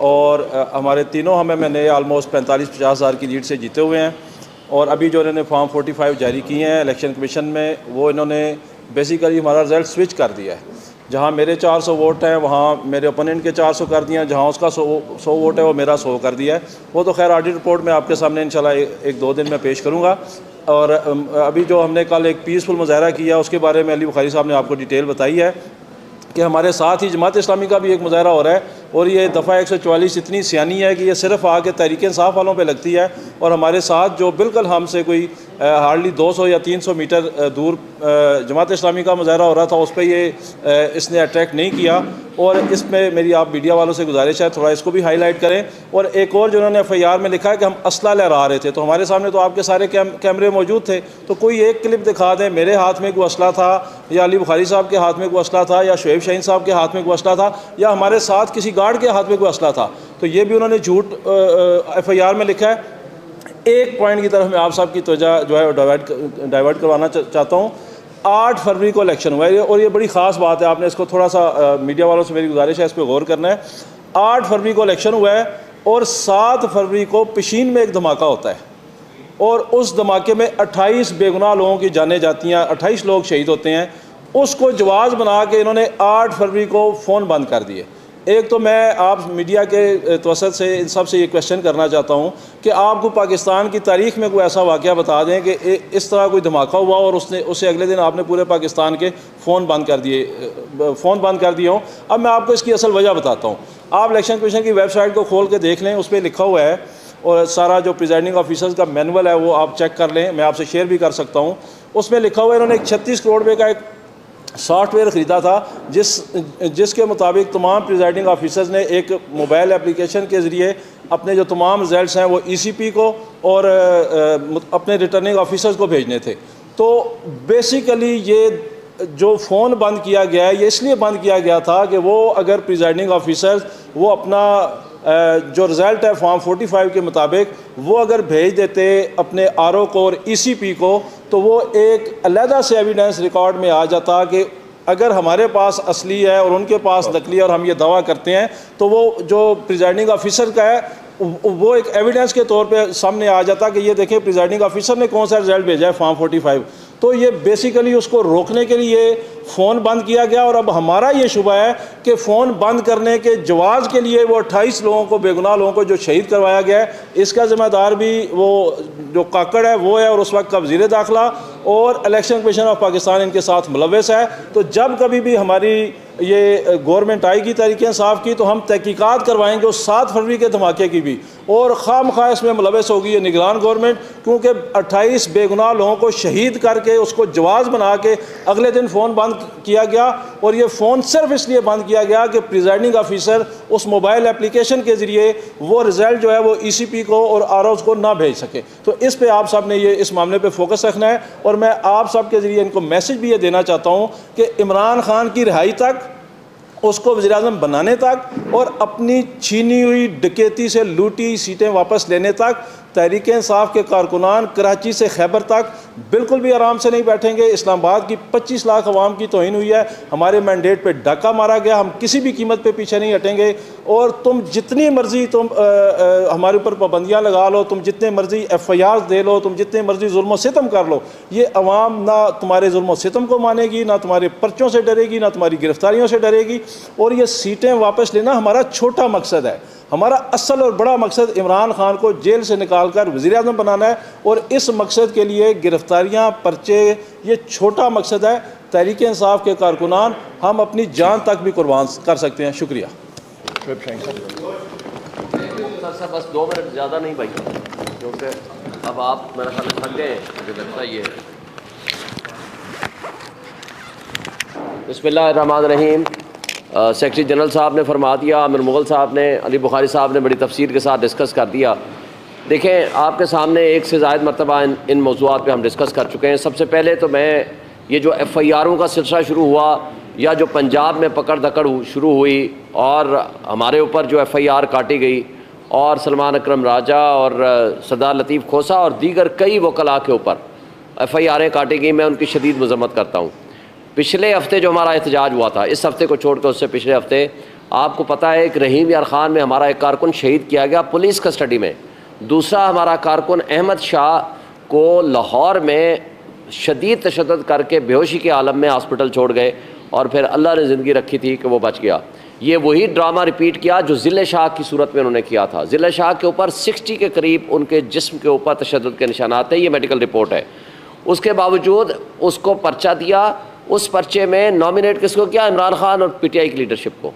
और हमारे तीनों मैंने ऑलमोस्ट 45-50 हज़ार की लीड से जीते हुए हैं। और अभी जो इन्होंने फॉर्म 45 जारी किए हैं इलेक्शन कमीशन में, वो इन्होंने बेसिकली हमारा रिज़ल्ट स्विच कर दिया है। जहाँ मेरे 400 वोट हैं वहाँ मेरे ओपोनेंट के 400 कर दिए हैं, जहाँ उसका 100 वोट है वो मेरा 100 कर दिया है। वो तो खैर ऑडिट रिपोर्ट में आपके सामने इंशाल्लाह 1-2 दिन में पेश करूँगा। और अभी जो हमने कल एक पीसफुल मुजाहरा किया उसके बारे में अली बुखारी साहब ने आपको डिटेल बताई है कि हमारे साथ ही जमात इस्लामी का भी एक मुजाहरा हो रहा है और ये दफ़ा 144 इतनी सियानी है कि ये सिर्फ आके तहरीक इंसाफ वालों पे लगती है। और हमारे साथ जो बिल्कुल हमसे कोई हार्डली 200 या 300 मीटर दूर जमात इस्लामी का मुजाहरा हो रहा था, उस पर ये इसने अट्रैक्ट नहीं किया। और इसमें मेरी आप मीडिया वालों से गुजारिश है थोड़ा इसको भी हाईलाइट करें। और एक और जो उन्होंने FIR में लिखा है कि हम असला लहरा रहे थे, तो हमारे सामने तो आपके सारे कैमरे मौजूद थे, तो कोई एक क्लिप दिखा दें मेरे हाथ में कोई असला था या अली बुखारी साहब के हाथ में कोई असला था या शुएब शाहीन साहब के हाथ में कोई असला था या हमारे साथ किसी गार्ड के हाथ में कोई असला था। तो ये भी उन्होंने झूठ FIR में लिखा है। एक पॉइंट की तरफ मैं आप साहब की तवज्जो जो है डाइवर्ट करवाना चाहता हूँ। 8 फरवरी को इलेक्शन हुआ है और ये बड़ी ख़ास बात है, आपने इसको थोड़ा सा मीडिया वालों से मेरी गुजारिश है इस पर गौर करना है। 8 फरवरी को इलेक्शन हुआ है और 7 फरवरी को पिशीन में एक धमाका होता है और उस धमाके में 28 बेगुनाह लोगों की जानें जाती हैं, 28 लोग शहीद होते हैं। उसको जवाज़ बना के इन्होंने 8 फरवरी को फ़ोन बंद कर दिए। एक तो मैं आप मीडिया के तवसत से इन सब से ये क्वेश्चन करना चाहता हूँ कि आपको पाकिस्तान की तारीख़ में कोई ऐसा वाक़या बता दें कि इस तरह कोई धमाका हुआ और उससे अगले दिन आपने पूरे पाकिस्तान के फ़ोन बंद कर दिए हों। अब मैं आपको इसकी असल वजह बताता हूँ। आप इलेक्शन कमीशन की वेबसाइट को खोल के देख लें, उस पर लिखा हुआ है और सारा जो प्रिजाइडिंग ऑफिसर्स का मैनुअल है वो आप चेक कर लें, मैं आपसे शेयर भी कर सकता हूँ। उसमें लिखा हुआ है इन्होंने 36 करोड़ रुपये का एक सॉफ्टवेयर ख़रीदा था जिसके मुताबिक तमाम प्रिजाइडिंग ऑफिसर्स ने एक मोबाइल एप्लीकेशन के ज़रिए अपने जो तमाम रिज़ल्ट्स हैं वो ECP को और अपने रिटर्निंग ऑफिसर्स को भेजने थे। तो बेसिकली ये जो फ़ोन बंद किया गया है ये इसलिए बंद किया गया था कि वो अगर प्रिजाइडिंग ऑफिसर्स वो अपना जो रिज़ल्ट है फॉर्म 45 के मुताबिक वो अगर भेज देते अपने RO को और ECP को तो वो एक अलहदा से एविडेंस रिकॉर्ड में आ जाता कि अगर हमारे पास असली है और उनके पास नकली है और हम ये दावा करते हैं तो वो जो प्रिजाइडिंग ऑफिसर का है वो एक एविडेंस के तौर पे सामने आ जाता कि ये देखें प्रिजाइडिंग ऑफिसर ने कौन सा रिजल्ट भेजा है फॉर्म 45। तो ये बेसिकली उसको रोकने के लिए फ़ोन बंद किया गया और अब हमारा ये शुबा है कि फ़ोन बंद करने के जवाज़ के लिए वो 28 लोगों को बेगुनाह लोगों को जो शहीद करवाया गया है इसका ज़िम्मेदार भी वो जो काकड़ है वो है और उस वक्त का वज़ीर दाखिला और इलेक्शन कमीशन ऑफ पाकिस्तान इनके साथ मुलव्वस है। तो जब कभी भी हमारी ये गवर्नमेंट आएगी तहरीक इंसाफ की तो हम तहकीकात करवाएंगे उस 7 फरवरी के धमाके की भी और खामखा इसमें मुलविस होगी ये निगरान गवर्नमेंट, क्योंकि 28 बेगुनाह लोगों को शहीद करके उसको जवाज़ बना के अगले दिन फ़ोन बंद किया गया। और ये फ़ोन सिर्फ इसलिए बंद किया गया कि प्रिजाइडिंग ऑफिसर उस मोबाइल एप्लीकेशन के ज़रिए वो रिज़ल्ट जो है वो ECP को और ROs को ना भेज सके। तो इस पे आप सब ने ये इस मामले पे फोकस रखना है। और मैं आप सब के ज़रिए इनको मैसेज भी ये देना चाहता हूँ कि इमरान खान की रिहाई तक, उसको वज़ीर-ए-आज़म बनाने तक और अपनी छीनी हुई डकैती से लूटी सीटें वापस लेने तक तहरीक इंसाफ के कारकुनान कराची से खैबर तक बिल्कुल भी आराम से नहीं बैठेंगे। इस्लामाबाद की 25 लाख अवाम की तौहीन हुई है, हमारे मैंडेट पे डाका मारा गया, हम किसी भी कीमत पे पीछे नहीं हटेंगे। और तुम जितनी मर्जी तुम हमारे ऊपर पाबंदियाँ लगा लो, तुम जितने मर्जी FIR दे लो, तुम जितने मर्जी जुल्म सितम कर लो, ये अवाम ना तुम्हारे जुल्म सितम को मानेगी, ना तुम्हारे पर्चों से डरेगी, ना तुम्हारी गिरफ्तारियों से डरेगी। और ये सीटें वापस लेना हमारा छोटा मकसद है। हमारा असल और बड़ा मकसद इमरान खान को जेल से निकाल कर वज़ीर-ए-आज़म बनाना है। और इस मकसद के लिए गिरफ्तारियां, पर्चे, ये छोटा मकसद है। तहरीक इंसाफ के कारकुनान हम अपनी जान तक भी कुर्बान कर सकते हैं। शुक्रिया। सर बस 2 मिनट, ज़्यादा नहीं भाई, क्योंकि अब आप मेरे ख्याल में थक गए, मुझे लगता है। ये बिस्मिल्लाहिर्रहमानिर्रहीम। सेक्रेटरी जनरल साहब ने फरमा दिया, आमिर मुग़ल साहब ने, अली बुखारी साहब ने बड़ी तफसीर के साथ डिस्कस कर दिया। देखें, आपके सामने एक से ज़ायद मरतबा इन मौज़ूआत पे हम डिस्कस कर चुके हैं। सबसे पहले तो मैं ये जो FIRों का सिलसिला शुरू हुआ, या जो पंजाब में पकड़ दकड़ शुरू हुई और हमारे ऊपर जो FIR काटी गई, और सलमान अकरम राजा और सरदार लतीफ़ खोसा और दीगर कई वकला के ऊपर FIRें काटी गई, मैं उनकी शदीद मज़म्मत करता हूँ। पिछले हफ्ते जो हमारा एहतजाज हुआ था, इस हफ्ते को छोड़कर उससे पिछले हफ्ते, आपको पता है कि रहीम यार खान में हमारा एक कारकुन शहीद किया गया पुलिस कस्टडी में। दूसरा हमारा कारकुन अहमद शाह को लाहौर में शदीद तशद्दुद करके बेहोशी के आलम में हॉस्पिटल छोड़ गए, और फिर अल्लाह ने ज़िंदगी रखी थी कि वो बच गया। ये वही ड्रामा रिपीट किया जो ज़िले शाह की सूरत में उन्होंने किया था। ज़िले शाह के ऊपर 60 के करीब उनके जिस्म के ऊपर तशद्दुद के निशानात थे, ये मेडिकल रिपोर्ट है। उसके बावजूद उसको पर्चा दिया। उस पर्चे में नॉमिनेट किसको किया? इमरान खान और PTI की लीडरशिप को,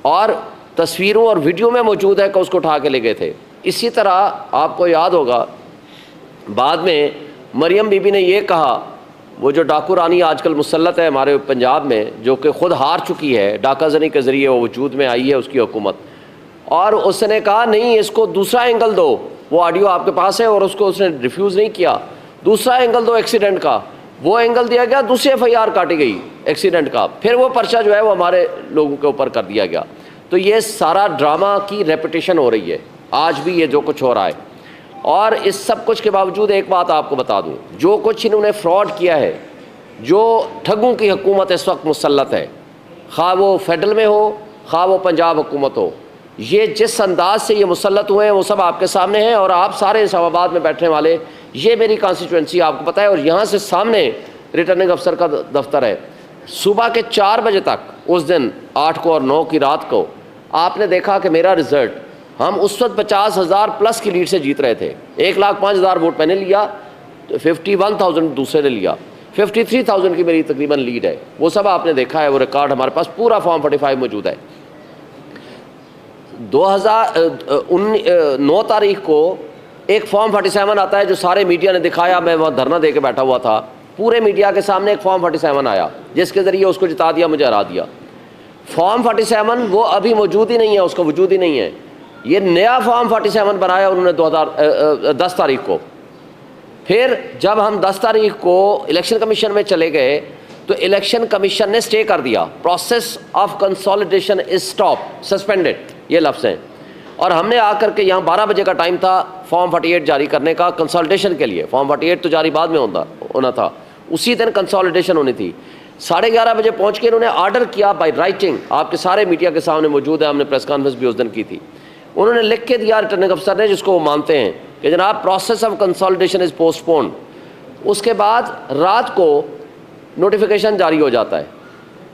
और तस्वीरों और वीडियो में मौजूद है कि उसको उठा के ले गए थे। इसी तरह आपको याद होगा बाद में मरियम बीबी ने ये कहा, वो जो डाकू रानी आजकल मुसल्लत है हमारे पंजाब में, जो कि ख़ुद हार चुकी है, डाका जनी के ज़रिए वो वजूद में आई है उसकी हुकूमत, और उसने कहा नहीं इसको दूसरा एंगल दो। वो ऑडियो आपके पास है, और उसको उसने रिफ्यूज़ नहीं किया। दूसरा एंगल दो एक्सीडेंट का, वो एंगल दिया गया, दूसरी FIR काटी गई एक्सीडेंट का, फिर वो पर्चा जो है वो हमारे लोगों के ऊपर कर दिया गया। तो ये सारा ड्रामा की रेपिटेशन हो रही है आज भी, ये जो कुछ हो रहा है। और इस सब कुछ के बावजूद एक बात आपको बता दूं, जो कुछ इन्होंने फ्रॉड किया है, जो ठगों की हुकूमत इस वक्त मुसल्लत है, खा वो फेडरल में हो, खा वो पंजाब हुकूमत हो, ये जिस अंदाज से ये मुसल्लत हुए हैं वो सब आपके सामने हैं। और आप सारे इस्लामाबाद में बैठने वाले, ये मेरी कॉन्स्टिट्यूंसी आपको पता है, और यहाँ से सामने रिटर्निंग अफसर का दफ्तर है। सुबह के 4 बजे तक उस दिन 8 को और 9 की रात को आपने देखा कि मेरा रिज़ल्ट, हम उस वक्त 50,000 प्लस की लीड से जीत रहे थे। 1,05,000 वोट मैंने लिया, 51,000 दूसरे ने लिया, 53,000 की मेरी तकरीबन लीड है। वो सब आपने देखा है, वो रिकॉर्ड हमारे पास पूरा फॉर्म 45 मौजूद है। 9 तारीख को एक फॉर्म 47 आता है जो सारे मीडिया ने दिखाया, मैं वहाँ धरना दे के बैठा हुआ था, पूरे मीडिया के सामने एक फॉर्म 47 आया जिसके ज़रिए उसको जिता दिया, मुझे हरा दिया। फॉर्म 47 वो अभी मौजूद ही नहीं है, उसका वजूद ही नहीं है। ये नया फॉर्म 47 बनाया उन्होंने 10 तारीख को। फिर जब हम 10 तारीख को इलेक्शन कमीशन में चले गए तो इलेक्शन कमीशन ने स्टे कर दिया, process of consolidation is stop, suspended, ये लफ्ज़ हैं। और हमने आकर के यहाँ 12 बजे का टाइम था फॉर्म 48 जारी करने का कंसोलिडेशन के लिए। फॉर्म 48 तो जारी बाद में होना था, उसी दिन कंसोलिडेशन होनी थी। 11:30 बजे पहुँच के इन्होंने आर्डर किया बाई राइटिंग, आपके सारे मीडिया के सामने मौजूद है, हमने प्रेस कॉन्फ्रेंस भी उस दिन की थी। उन्होंने लिख के दिया रिटर्निंग अफसर ने, जिसको वो मानते हैं कि जनाब process of consolidation is postponed. उसके बाद रात को नोटिफिकेशन जारी हो जाता है,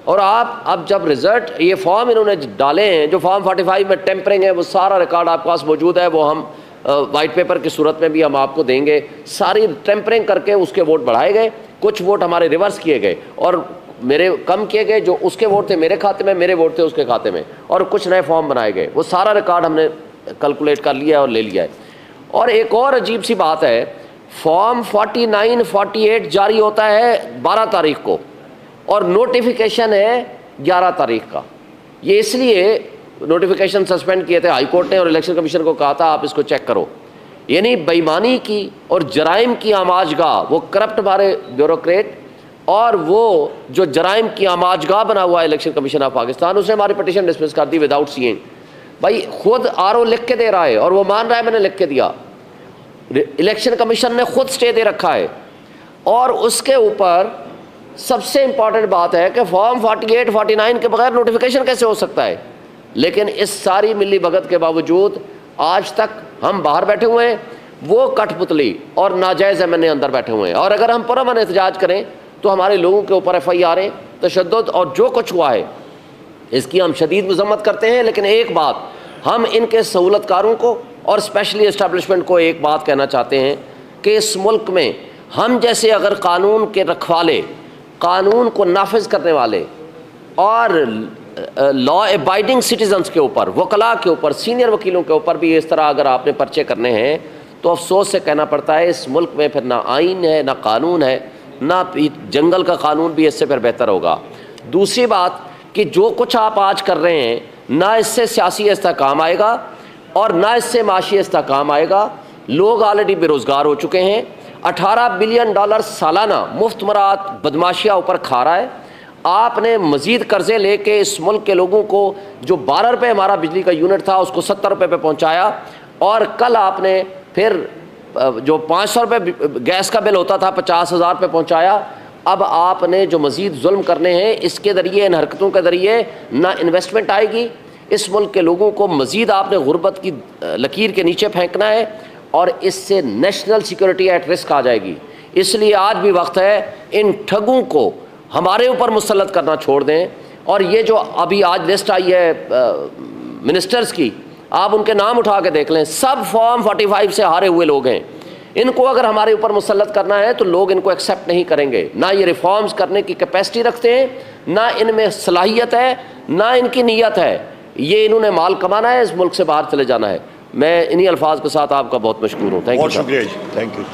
और आप अब जब रिज़ल्ट, ये फॉर्म इन्होंने डाले हैं जो फॉर्म 45 में टेम्परिंग है, वो सारा रिकॉर्ड आपके पास मौजूद है, वो हम वाइट पेपर की सूरत में भी हम आपको देंगे। सारी टेम्परिंग करके उसके वोट बढ़ाए गए, कुछ वोट हमारे रिवर्स किए गए और मेरे कम किए गए, जो उसके वोट थे मेरे खाते में, मेरे वोट थे उसके खाते में, और कुछ नए फॉर्म बनाए गए। वो सारा रिकॉर्ड हमने कैलकुलेट कर लिया और ले लिया है। और एक और अजीब सी बात है, फॉर्म 49, 48 जारी होता है 12 तारीख को और नोटिफिकेशन है 11 तारीख का। ये इसलिए नोटिफिकेशन सस्पेंड किए थे हाई कोर्ट ने और इलेक्शन कमीशन को कहा था आप इसको चेक करो। यानी बेईमानी की और जराइम की आमाजगाह, वो करप्ट हमारे ब्यूरोक्रेट और वो जो जराइम की आमाजगाह बना हुआ है इलेक्शन कमीशन ऑफ पाकिस्तान, उसने हमारी पिटीशन डिसमिस कर दी विदाउट सीइंग। भाई खुद आरओ लिख के दे रहा है और वो मान रहा है मैंने लिख के दिया। इलेक्शन कमीशन ने खुद स्टे दे रखा है। और उसके ऊपर सबसे इंपॉर्टेंट बात है कि फॉर्म 48, 49 के बगैर नोटिफिकेशन कैसे हो सकता है। लेकिन इस सारी मिली भगत के बावजूद आज तक हम बाहर बैठे हुए हैं, वो कठपुतली और नाजायज़ एमएनए अंदर बैठे हुए हैं। और अगर हम पुरअमन एहतजाज करें तो हमारे लोगों के ऊपर FIR, तशद्दुद और जो कुछ हुआ है इसकी हम शदीद मजम्मत करते हैं। लेकिन एक बात हम इनके सहूलतकारों को और स्पेशली इस्टेब्लिशमेंट को एक बात कहना चाहते हैं कि इस मुल्क में हम जैसे अगर कानून के रखवाले, कानून को नाफिज करने वाले और लॉ अबाइडिंग सिटीजन्स के ऊपर, वकला के ऊपर, सीनियर वकीलों के ऊपर भी इस तरह अगर आपने पर्चे करने हैं तो अफसोस से कहना पड़ता है इस मुल्क में फिर ना आइन है, ना कानून है, ना जंगल का कानून भी इससे फिर बेहतर होगा। दूसरी बात कि जो कुछ आप आज कर रहे हैं ना इससे सियासी इस्तेहकाम आएगा और ना इससे माशी इस्तेहकाम आएगा। लोग ऑलरेडी बेरोज़गार हो चुके हैं। $18 बिलियन सालाना मुफ्त मरात बदमाशिया ऊपर खा रहा है। आपने मज़ीद कर्ज़े लेके इस मुल्क के लोगों को जो 12 रुपये हमारा बिजली का यूनिट था उसको 70 रुपये पे पहुँचाया। और कल आपने फिर जो 500 रुपये गैस का बिल होता था 50,000 पे पहुँचाया। अब आपने जो मज़ीद जुल्म करने हैं इसके ज़रिए, इन हरकतों के ज़रिए ना इन्वेस्टमेंट आएगी, इस मुल्क के लोगों को मज़ीद आपने गुर्बत की लकीर के नीचे फेंकना है और इससे नेशनल सिक्योरिटी एट रिस्क आ जाएगी। इसलिए आज भी वक्त है इन ठगों को हमारे ऊपर मुसल्लत करना छोड़ दें। और ये जो अभी आज लिस्ट आई है मिनिस्टर्स की, आप उनके नाम उठा के देख लें, सब फॉर्म 45 से हारे हुए लोग हैं। इनको अगर हमारे ऊपर मुसल्लत करना है तो लोग इनको एक्सेप्ट नहीं करेंगे। ना ये रिफॉर्म्स करने की कैपेसिटी रखते हैं, ना इनमें सलाहियत है, ना इनकी नीयत है। ये इन्होंने माल कमाना है, इस मुल्क से बाहर चले जाना है। मैं इन्हीं अल्फाज के साथ आपका बहुत मशकूर हूँ। Thank you. बहुत शुक्रिया जी, थैंक यू।